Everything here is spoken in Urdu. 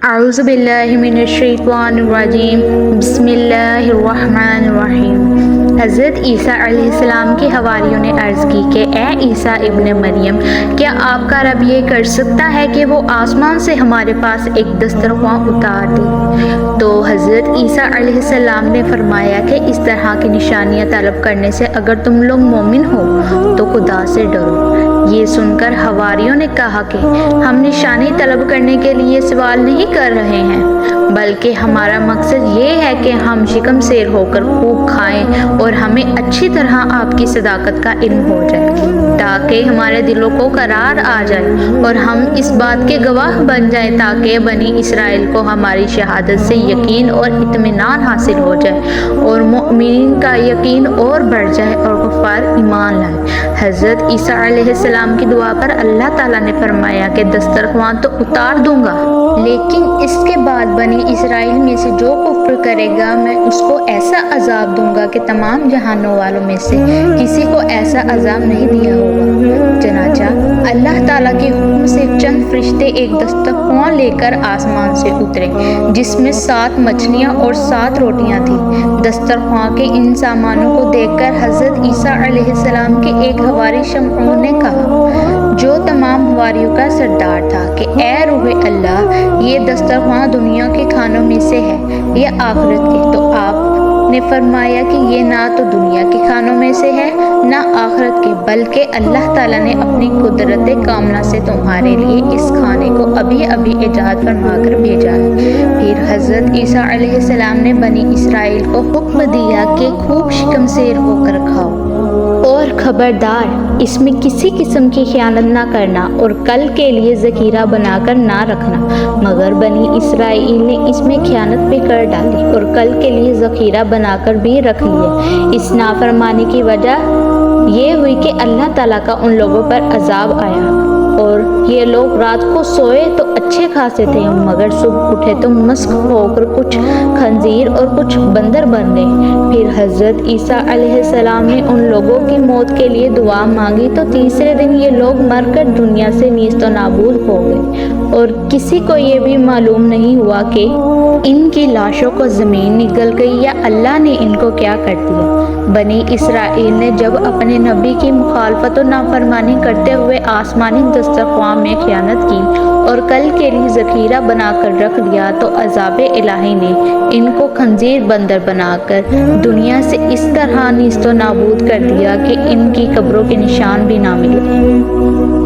اعوذ باللہ من الشیطان الرجیم بسم اللہ الرحمن الرحیم۔ حضرت عیسیٰ علیہ السلام کے حواریوں نے عرض کی کہ اے عیسیٰ ابن مریم، کیا آپ کا رب یہ کر سکتا ہے کہ وہ آسمان سے ہمارے پاس ایک دسترخواں اتار دے؟ تو حضرت عیسیٰ علیہ السلام نے فرمایا کہ اس طرح کی نشانیاں طلب کرنے سے اگر تم لوگ مومن ہو تو خدا سے ڈرو۔ یہ سن کر حواریوں نے کہا کہ ہم نشانی طلب کرنے کے لیے سوال نہیں کر رہے ہیں، بلکہ ہمارا مقصد یہ ہے کہ ہم شکم سیر ہو کر خوب کھائیں اور ہمیں اچھی طرح آپ کی صداقت کا علم ہو جائے، تاکہ ہمارے دلوں کو قرار آ جائے اور ہم اس بات کے گواہ بن جائیں، تاکہ بنی اسرائیل کو ہماری شہادت سے یقین اور اطمینان حاصل ہو جائے اور مومنین کا یقین اور بڑھ جائے اور کفار ایمان لائے۔ حضرت عیسیٰ علیہ السلام کی دعا پر اللہ تعالیٰ نے فرمایا کہ دسترخواں تو اتار دوں گا، لیکن اس کے بعد بنی اسرائیل میں سے جو کفر کرے گا میں اس کو ایسا عذاب دوں گا کہ تمام جہانوں والوں میں سے کسی کو ایسا عذاب نہیں دیا ہوگا۔ چنانچہ اللہ تعالیٰ کے حکم سے چند فرشتے ایک دسترخواں لے کر آسمان سے اترے، جس میں 7 مچھلیاں اور 7 روٹیاں تھیں۔ دسترخواں کے ان سامانوں کو دیکھ کر حضرت عیسیٰ علیہ السلام کے ایک حواری شمعون نے کہا، جو تمام حواریوں کا سردار تھا، کہ اے روح اللہ، یہ دسترخواں دنیا کے کھانوں میں سے ہے یا آخرت کے؟ تو آپ نے فرمایا کہ یہ نہ تو دنیا کے کھانوں میں سے ہے نہ آخرت کے، بلکہ اللہ تعالیٰ نے اپنی قدرت کاملہ سے تمہارے لیے اس کھانے کو ابھی ابھی ایجاد فرما کر بھیجا ہے۔ پھر حضرت عیسیٰ علیہ السلام نے بنی اسرائیل کو حکم دیا کہ خوب شکم سیر ہو کر کھاؤ اور خبردار اس میں کسی قسم کی خیانت نہ کرنا اور کل کے لیے ذخیرہ بنا کر نہ رکھنا، مگر بنی اسرائیل نے اس میں خیانت بھی کر ڈالی اور کل کے لیے ذخیرہ بنا کر بھی رکھ لیا۔ اس نافرمانی کی وجہ یہ ہوئی کہ اللہ تعالیٰ کا ان لوگوں پر عذاب آیا اور یہ لوگ رات کو سوئے تو اچھے خاصے تھے، مگر صبح اٹھے تو مسخ ہو کر کچھ خنزیر اور کچھ بندر بن گئے۔ پھر حضرت عیسیٰ علیہ السلام نے ان لوگوں کی موت کے لیے دعا مانگی تو تیسرے دن یہ لوگ مر کر دنیا سے نیست و نابود ہو گئے اور کسی کو یہ بھی معلوم نہیں ہوا کہ ان کی لاشوں کو زمین نگل گئی یا اللہ نے ان کو کیا کر دیا۔ بنی اسرائیل نے جب اپنے نبی کی مخالفت و نافرمانی کرتے ہوئے آسمانی دسترخواں میں خیانت کی اور کل کے لیے ذخیرہ بنا کر رکھ لیا تو عذاب الہی نے ان کو خنزیر بندر بنا کر دنیا سے اس طرح نیست و نابود کر دیا کہ ان کی قبروں کے نشان بھی نہ ملے۔